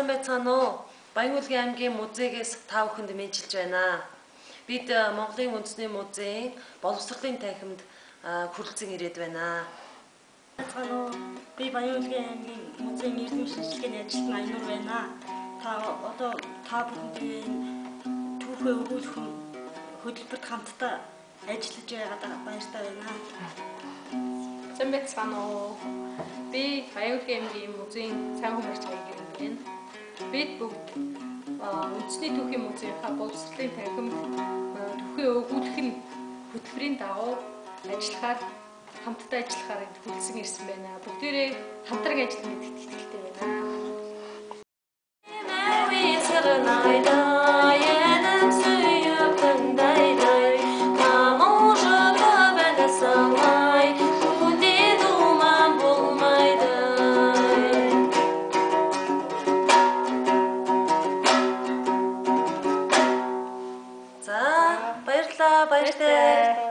байцгаана уу? Баянгуулгын аймгийн музейгээс та бүхэнд мэдчилж байна. Бид Монголын үндэсний музейн боловсролын танхимд хүрэлцэн ирээд байна. Байцгаана уу? Би Баянгуулгын аймгийн музейн эрдэм шинжилгээний ажилтан Аянур байна. Та бүхэндээ түүхээ өгүүлэх хөтөлбөрт хамтдаа ажиллаж байгаад баяртай байна. Сайн байцгаана уу? Би Баянгуулгын аймгийн музейн сайн хүмүүст баярлалаа байна. Бид бүгд үндэсний түүхийн музейнхаа боловсролын танхимд түүхээ өгүүлэх нь хөтөлбөрийн дагуу хамтдаа ажиллахаар хүлцэн ирсэн байна. Бүгдээрээ хамтран ажиллах мэдхэд итгэлтэй байна. За баярлалаа.